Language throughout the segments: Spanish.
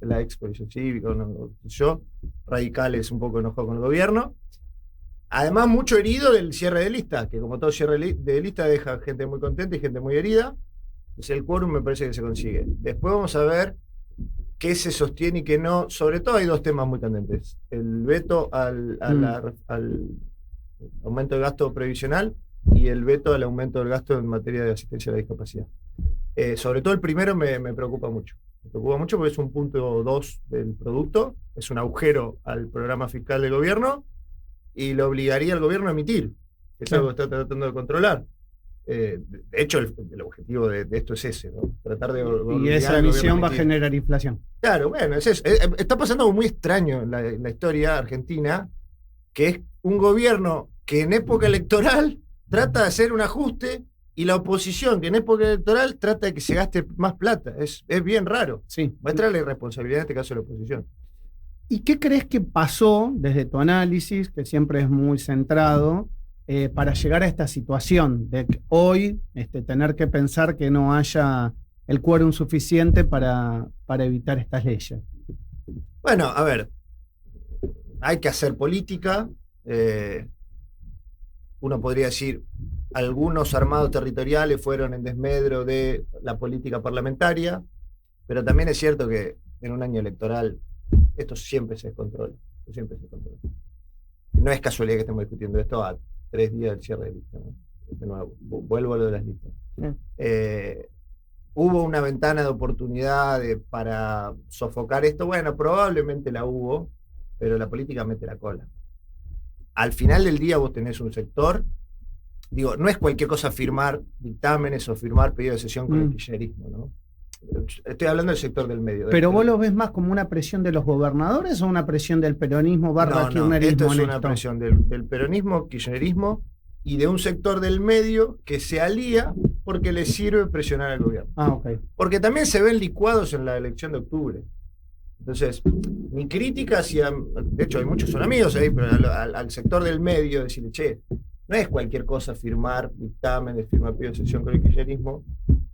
la ex Coalición Cívica, yo, radicales un poco enojados con el gobierno. Además, mucho herido del cierre de lista, que como todo cierre de lista deja gente muy contenta y gente muy herida. Entonces el quórum me parece que se consigue. Después vamos a ver qué se sostiene y qué no. Sobre todo hay dos temas muy candentes. El veto al aumento del gasto previsional y el veto al aumento del gasto en materia de asistencia a la discapacidad. Sobre todo el primero me preocupa mucho. Me preocupa mucho porque es un punto 2 del producto, es un agujero al programa fiscal del gobierno y lo obligaría al gobierno a emitir. Es algo que está tratando de controlar. De hecho, el objetivo de esto es ese, ¿no? Tratar de y esa emisión va a generar inflación. Claro, bueno, es eso. Está pasando algo muy extraño en la historia argentina, que es un gobierno que en época electoral trata de hacer un ajuste y la oposición que en época electoral trata de que se gaste más plata. Es bien raro. Sí. Muestra la irresponsabilidad en este caso de la oposición. ¿Y qué crees que pasó desde tu análisis, que siempre es muy centrado, para llegar a esta situación de que hoy tener que pensar que no haya el quórum suficiente para evitar estas leyes? Bueno, a ver, hay que hacer política. Uno podría decir, algunos armados territoriales fueron en desmedro de la política parlamentaria, pero también es cierto que en un año electoral esto siempre se descontrola. No es casualidad que estemos discutiendo esto a 3 días del cierre de lista, ¿no? De nuevo, vuelvo a lo de las listas. ¿Hubo una ventana de oportunidad para sofocar esto? Bueno, probablemente la hubo, pero la política mete la cola. Al final del día vos tenés un sector, digo, no es cualquier cosa firmar dictámenes o firmar pedido de sesión con el kirchnerismo, ¿no? Estoy hablando del sector del medio. ¿Pero vos lo ves más como una presión de los gobernadores o una presión del peronismo / kirchnerismo? Esto es una presión del peronismo, kirchnerismo y de un sector del medio que se alía porque le sirve presionar al gobierno. Okay. Porque también se ven licuados en la elección de octubre. Entonces, mi crítica hacia, de hecho hay muchos son amigos ahí, pero al sector del medio, decirle, che, no es cualquier cosa firmar dictámenes, firmar pedido de sesión con el kirchnerismo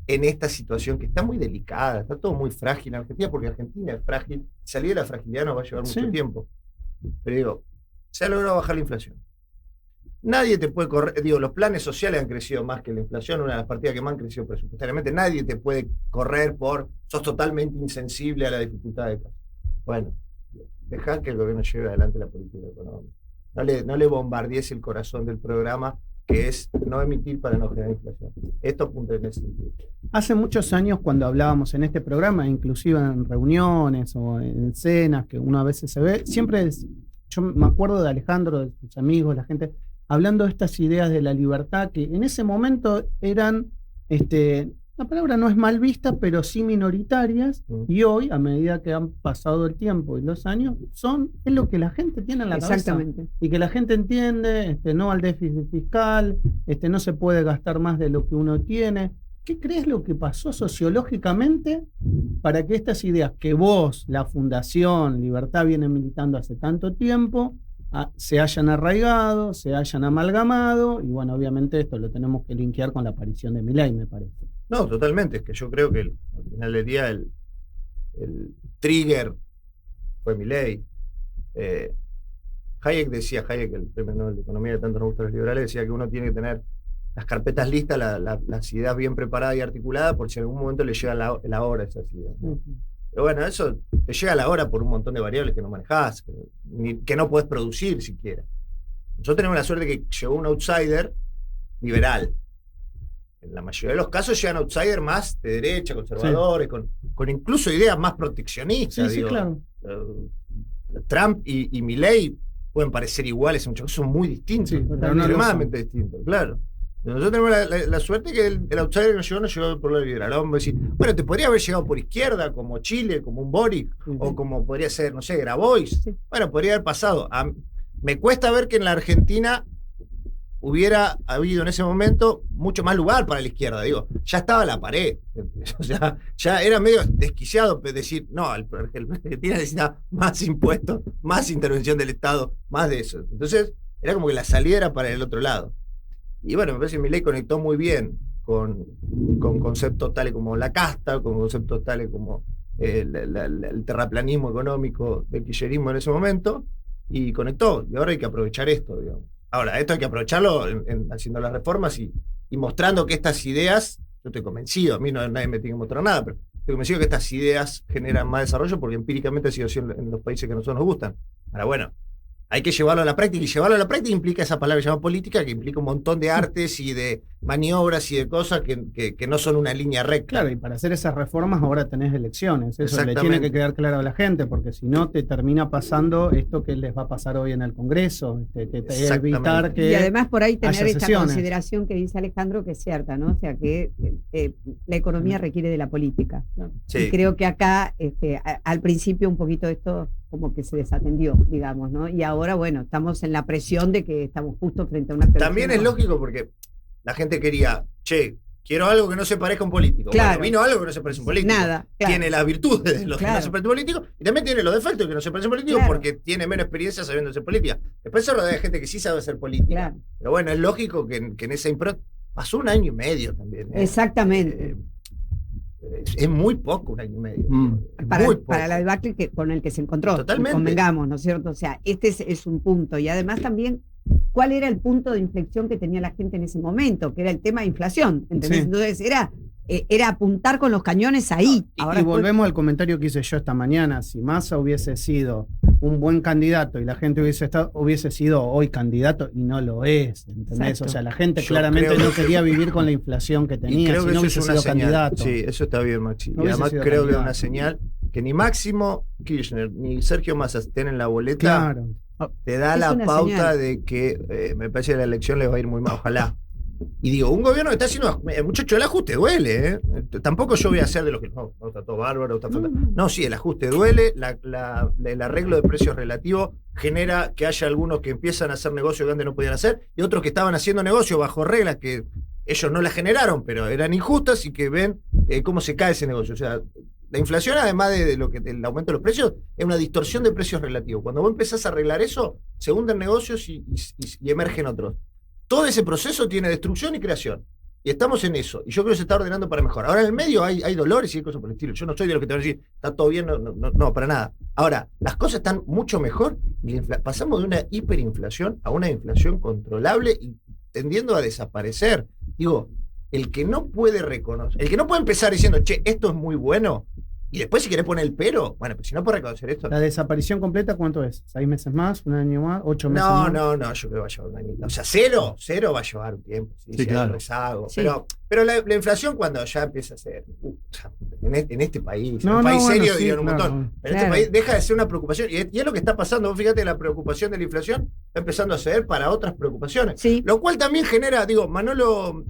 en esta situación que está muy delicada, está todo muy frágil en Argentina, porque Argentina es frágil, salir de la fragilidad nos va a llevar mucho tiempo. Pero digo, se ha logrado bajar la inflación. Nadie te puede correr, digo, los planes sociales han crecido más que la inflación, una de las partidas que más han crecido presupuestariamente. Nadie te puede correr sos totalmente insensible a la dificultad de casa. Bueno, dejá que el gobierno lleve adelante la política económica. No le bombardees el corazón del programa, que es no emitir para no generar inflación. Esto apunta en ese sentido. Hace muchos años, cuando hablábamos en este programa, inclusive en reuniones o en cenas, que uno a veces se ve, siempre yo me acuerdo de Alejandro, de sus amigos, la gente, hablando de estas ideas de la libertad, que en ese momento eran, la palabra no es mal vista, pero sí minoritarias, y hoy, a medida que han pasado el tiempo y los años, es lo que la gente tiene en la cabeza. Exactamente. Y que la gente entiende, no al déficit fiscal, no se puede gastar más de lo que uno tiene. ¿Qué crees lo que pasó sociológicamente para que estas ideas que vos, la Fundación Libertad, vienen militando hace tanto tiempo, se hayan arraigado, se hayan amalgamado? Y bueno, obviamente esto lo tenemos que linkear con la aparición de Milei, me parece. No, totalmente, es que yo creo que al final del día el trigger fue Milei. Hayek, el premio Nobel de Economía, que tanto nos gusta a los liberales, decía que uno tiene que tener las carpetas listas, las ideas bien preparadas y articuladas, por si en algún momento le llega la hora a esas ideas, ¿no? Pero bueno, eso te llega a la hora por un montón de variables que no manejás, que no podés producir siquiera. Nosotros tenemos la suerte de que llegó un outsider liberal. En la mayoría de los casos llegan outsiders más de derecha, conservadores, con incluso ideas más proteccionistas. Sí, digo. Sí, claro. Trump y Milei pueden parecer iguales, son muy distintos, Sí, pero no extremadamente distintos, claro. Nosotros tenemos la suerte que el outsider que nos llegó por la liberal. Vamos a decir, bueno, te podría haber llegado por izquierda, como Chile, como un Boric, o como podría ser, no sé, Grabois. Bueno, podría haber pasado. Me cuesta ver que en la Argentina hubiera habido en ese momento mucho más lugar para la izquierda. Digo, ya estaba la pared. O sea, ya era medio desquiciado decir, no, Argentina necesita más impuestos, más intervención del Estado, más de eso. Entonces, era como que la salida era para el otro lado. Y bueno, me parece que Milei conectó muy bien con conceptos tales como la casta, con conceptos tales como el terraplanismo económico del kirchnerismo en ese momento, y conectó. Y ahora hay que aprovechar esto, digamos. Ahora, esto hay que aprovecharlo haciendo las reformas y mostrando que estas ideas, yo estoy convencido, a mí nadie me tiene que mostrar nada, pero estoy convencido que estas ideas generan más desarrollo porque empíricamente ha sido así en los países que a nosotros nos gustan. Ahora, bueno, hay que llevarlo a la práctica, y llevarlo a la práctica implica esa palabra que se llama política, que implica un montón de artes y de maniobras y de cosas que no son una línea recta. Claro, y para hacer esas reformas ahora tenés elecciones, eso le tiene que quedar claro a la gente, porque si no te termina pasando esto que les va a pasar hoy en el Congreso, evitar que... Y además por ahí tener esta consideración que dice Alejandro, que es cierta, ¿no? O sea, que la economía requiere de la política, ¿no? Sí. Y creo que acá, al principio un poquito de esto como que se desatendió, digamos, ¿no? Y ahora, bueno, estamos en la presión de que estamos justo frente a una... También es lógico porque la gente quería, quiero algo que no se parezca a un político. Claro. Bueno, vino algo que no se parece a un político. Nada. Claro. Tiene las virtudes de los que no se parecen a un político y también tiene los defectos que no se parecen a un político, porque tiene menos experiencia sabiendo hacer política. Después se rodea de gente que sí sabe hacer política. Claro. Pero bueno, es lógico que en esa impronta pasó 1 año y medio también. Exactamente. Es muy poco 1 año y medio. Para la debacle con el que se encontró. Totalmente. Convengamos, ¿no es cierto? O sea, este es un punto. Y además también, ¿cuál era el punto de inflexión que tenía la gente en ese momento? Que era el tema de inflación. ¿Entendés? Sí. Entonces era apuntar con los cañones ahí. Ahora y volvemos al comentario que hice yo esta mañana. Si Massa hubiese sido un buen candidato y la gente hubiese sido hoy candidato, y no lo es, ¿entendés? Exacto. O sea, la gente claramente no quería vivir con la inflación que tenía, creo si que no hubiese sido candidato. Sí, eso está bien, Maxi. No, y además creo que es una señal que ni Máximo Kirchner ni Sergio Massa estén en la boleta. Claro. Te da la pauta señal de que me parece que la elección les va a ir muy mal, ojalá. Y digo, un gobierno que está haciendo, muchacho, el ajuste duele, ¿eh? Tampoco yo voy a ser de los que no, está todo bárbaro, está fantástico. No, sí, el ajuste duele, el arreglo de precios relativo genera que haya algunos que empiezan a hacer negocio que antes no podían hacer, y otros que estaban haciendo negocio bajo reglas que ellos no las generaron, pero eran injustas, y que ven cómo se cae ese negocio. O sea, la inflación, además del aumento de los precios, es una distorsión de precios relativos. Cuando vos empezás a arreglar eso, se hunden negocios y emergen otros. Todo ese proceso tiene destrucción y creación. Y estamos en eso. Y yo creo que se está ordenando para mejorar. Ahora en el medio hay dolores y hay cosas por el estilo. Yo no soy de los que te van a decir, está todo bien, no, para nada. Ahora, las cosas están mucho mejor y pasamos de una hiperinflación a una inflación controlable y tendiendo a desaparecer. Digo, el que no puede reconocer, el que no puede empezar diciendo, esto es muy bueno, y después si querés poner el pero, bueno, pues si no puede reconocer esto. ¿La desaparición completa cuánto es? ¿6 meses más? ¿1 año más? ¿8 meses más? No, yo creo que va a llevar un añito. O sea, cero va a llevar un tiempo. Sí, claro. Rezago. Sí. Pero la inflación cuando ya empieza a ser, en este país, en un país serio, dirían un montón. En este país deja de ser una preocupación. Y es lo que está pasando. Vos fíjate, la preocupación de la inflación está empezando a ceder para otras preocupaciones. Sí. Lo cual también genera, Manolo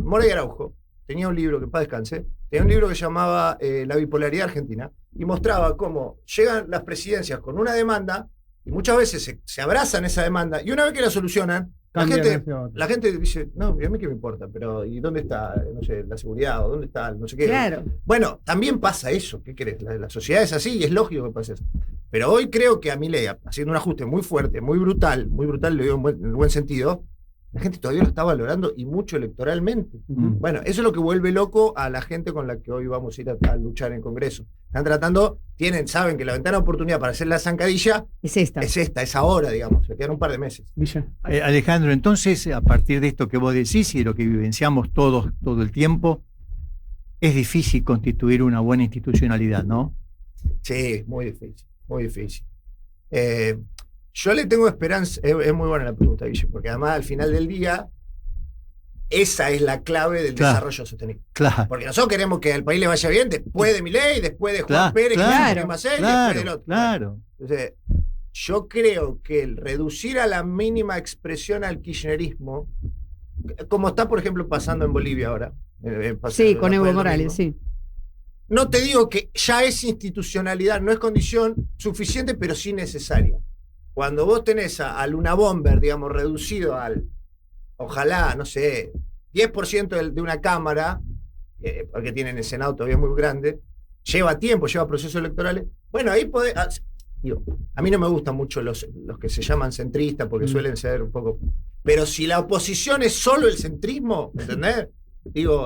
Moray Araujo tenía un libro, que en paz descanse, tenía un libro que se llamaba La bipolaridad argentina, y mostraba cómo llegan las presidencias con una demanda, y muchas veces se abrazan esa demanda, y una vez que la solucionan, la gente dice, no, a mí qué me importa, pero ¿y dónde está, no sé, la seguridad, o dónde está no sé qué? Claro. Bueno, también pasa eso, ¿qué querés? La sociedad es así y es lógico que pase eso. Pero hoy creo que a Milei, haciendo un ajuste muy fuerte, muy brutal, le digo en el buen sentido, la gente todavía lo está valorando, y mucho electoralmente. Bueno, eso es lo que vuelve loco a la gente con la que hoy vamos a ir a luchar en Congreso. Están tratando, saben que la ventana de oportunidad para hacer la zancadilla es esta, ahora, digamos, se quedan un par de meses. Alejandro, entonces, a partir de esto que vos decís y de lo que vivenciamos todos todo el tiempo, es difícil constituir una buena institucionalidad, ¿no? Sí, muy difícil, muy difícil. Yo le tengo esperanza, es muy buena la pregunta, Guille, porque además al final del día, esa es la clave del desarrollo sostenible. Claro. Porque nosotros queremos que al país le vaya bien después de Milei, después de Juan Pérez, que es más serio, después del otro. Claro. Entonces, yo creo que el reducir a la mínima expresión al kirchnerismo, como está, por ejemplo, pasando en Bolivia ahora. Sí, con Evo Morales, sí. No te digo que ya es institucionalidad, no es condición suficiente, pero sí necesaria. Cuando vos tenés a Luna Bomber, digamos, reducido al, ojalá, no sé, 10% de una cámara, porque tienen el Senado todavía muy grande, lleva tiempo, lleva procesos electorales, bueno, ahí podés, a mí no me gustan mucho los que se llaman centristas, porque suelen ser un poco, pero si la oposición es solo el centrismo, ¿entendés?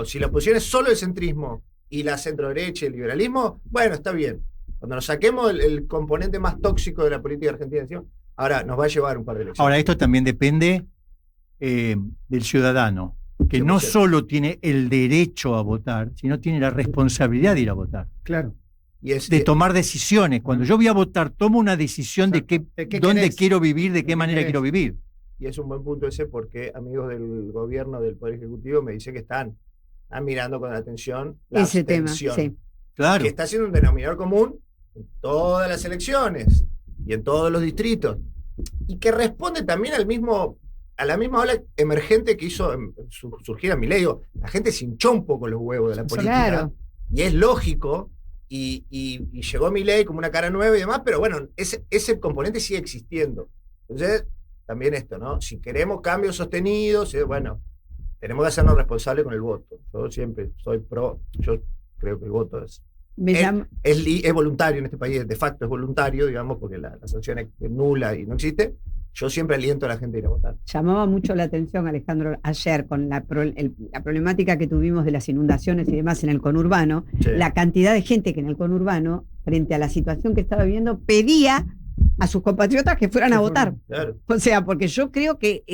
Si la oposición es solo el centrismo, y la centro-derecha y el liberalismo, bueno, está bien. Cuando nos saquemos el componente más tóxico de la política argentina, ahora nos va a llevar un par de elecciones. Ahora, esto también depende del ciudadano, que no solo tiene el derecho a votar, sino tiene la responsabilidad de ir a votar. Claro. De tomar decisiones. Cuando yo voy a votar, tomo una decisión de dónde quiero vivir, de qué manera quiero vivir. Y es un buen punto ese, porque amigos del gobierno, del Poder Ejecutivo, me dicen que están mirando con atención la ese abstención, tema, sí. Claro. Que está siendo un denominador común en todas las elecciones y en todos los distritos, y que responde también a la misma ola emergente que hizo surgir a Milei. La gente se hinchó un poco los huevos de la política, claro. Y es lógico, y llegó Milei como una cara nueva y demás, pero bueno, ese componente sigue existiendo. Entonces, también esto, ¿no? Si queremos cambios sostenidos, bueno, tenemos que hacernos responsables con el voto. Yo siempre soy pro, yo creo que el voto es voluntario en este país, de facto es voluntario, digamos, porque la sanción es nula y no existe. Yo siempre aliento a la gente a ir a votar. Llamaba mucho la atención, Alejandro, ayer con la problemática que tuvimos de las inundaciones y demás en el conurbano, sí. La cantidad de gente que en el conurbano, frente a la situación que estaba viviendo, pedía a sus compatriotas que fueran a votar. Claro. O sea, porque yo creo que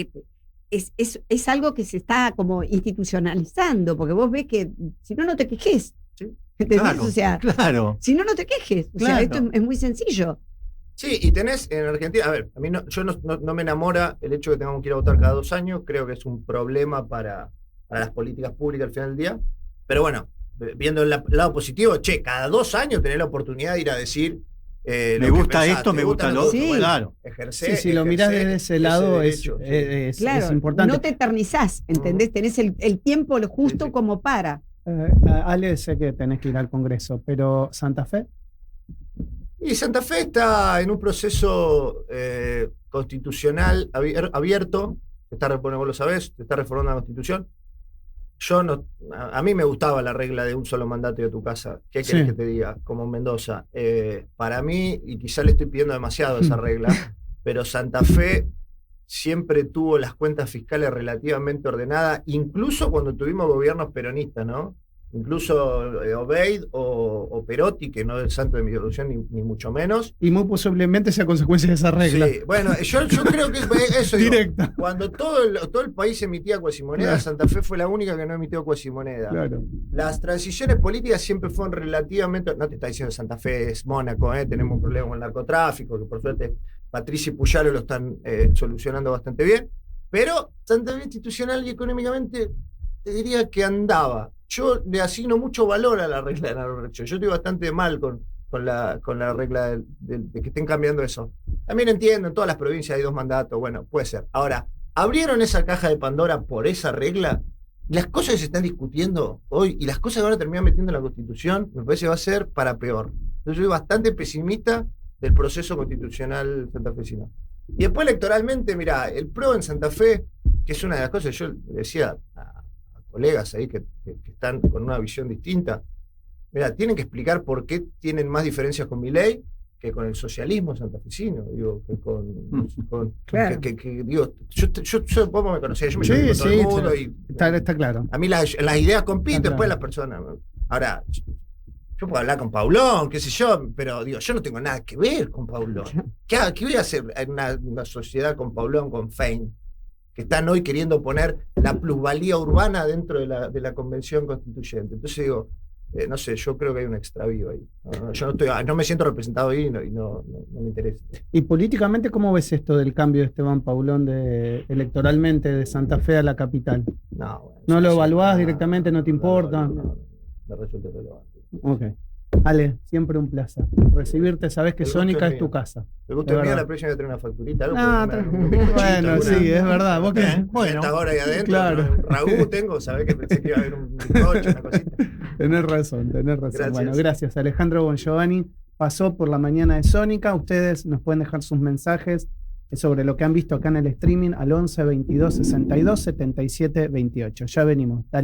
es algo que se está como institucionalizando, porque vos ves que si no, no te quejes. Sí. ¿Entendés? Claro, o sea, claro. Si no, no te quejes. O sea, esto es muy sencillo. Sí, y tenés en Argentina, a ver, a mí yo no me enamora el hecho de que tengamos que ir a votar cada 2 años, creo que es un problema para las políticas públicas al final del día, pero bueno, viendo el lado positivo, cada 2 años tenés la oportunidad de ir a decir me gusta esto, me gusta lo otro, sí. Claro. Ejercer, si lo mirás desde ese lado claro, es importante. No te eternizás, ¿entendés? Tenés el tiempo justo como para. Ale, sé que tenés que ir al Congreso, pero ¿Santa Fe? Y Santa Fe está en un proceso constitucional abierto, vos lo sabés, está reformando la Constitución. A mí me gustaba la regla de un solo mandato y a tu casa. ¿Qué querés que te diga? Como en Mendoza. Para mí, y quizá le estoy pidiendo demasiado a esa regla, pero Santa Fe siempre tuvo las cuentas fiscales relativamente ordenadas, incluso cuando tuvimos gobiernos peronistas, ¿no? Incluso Obeid o Perotti, que no es el santo de mi devoción ni mucho menos. Y muy posiblemente sea consecuencia de esa regla. Sí, bueno, yo creo que eso directo. Cuando todo el país emitía cuasimoneda, claro. Santa Fe fue la única que no emitió cuasimoneda. Claro. Las transiciones políticas siempre fueron relativamente, no te está diciendo Santa Fe es Mónaco, tenemos un problema con el narcotráfico, que por suerte Patricia y Puyaro lo están solucionando bastante bien, pero Santa Fe institucional y económicamente te diría que andaba. Yo le asigno mucho valor a la regla de la reelección. Yo estoy bastante mal con la regla de que estén cambiando eso. También entiendo, en todas las provincias hay 2 mandatos, bueno, puede ser. Ahora, abrieron esa caja de Pandora por esa regla, y las cosas que se están discutiendo hoy, y las cosas que van a terminar metiendo en la Constitución, me parece que va a ser para peor. Yo soy bastante pesimista del proceso constitucional santafesino. Y después electoralmente, mirá, el PRO en Santa Fe, que es una de las cosas que yo le decía a colegas ahí que están con una visión distinta, mira, tienen que explicar por qué tienen más diferencias con Milei que con el socialismo santafesino, digo, que con claro. Digo, yo vos me conocés, yo me llevo con todo el mundo y está claro. A mí las ideas compiten, después las personas. Ahora, yo puedo hablar con Paulón, qué sé yo, pero digo, yo no tengo nada que ver con Paulón. ¿Qué voy a hacer en una sociedad con Paulón, con Fein, que están hoy queriendo poner la plusvalía urbana dentro de la convención constituyente? Entonces digo, no sé, yo creo que hay un extravío ahí. Yo no me siento representado ahí y no me interesa. ¿Y políticamente cómo ves esto del cambio de Esteban Paulón electoralmente de Santa Fe a la capital? ¿No lo evaluás directamente? ¿No te importa? No, me resulta relevante. Ok. Ale, siempre un placer recibirte, sabes que Sónica es tu casa. Me gusta mío, la próxima voy a tener una facturita. Bueno, sí, es verdad. ¿Vos qué? Bueno, esta hora ahí adentro. Claro. Raúl tengo, sabés que pensé que iba a haber un bizcocho, una cosita. Tenés razón. Gracias. Bueno, gracias. Alejandro Bongiovanni pasó por la mañana de Sónica. Ustedes nos pueden dejar sus mensajes sobre lo que han visto acá en el streaming al 11 22 62 77 28. Ya venimos. Dale.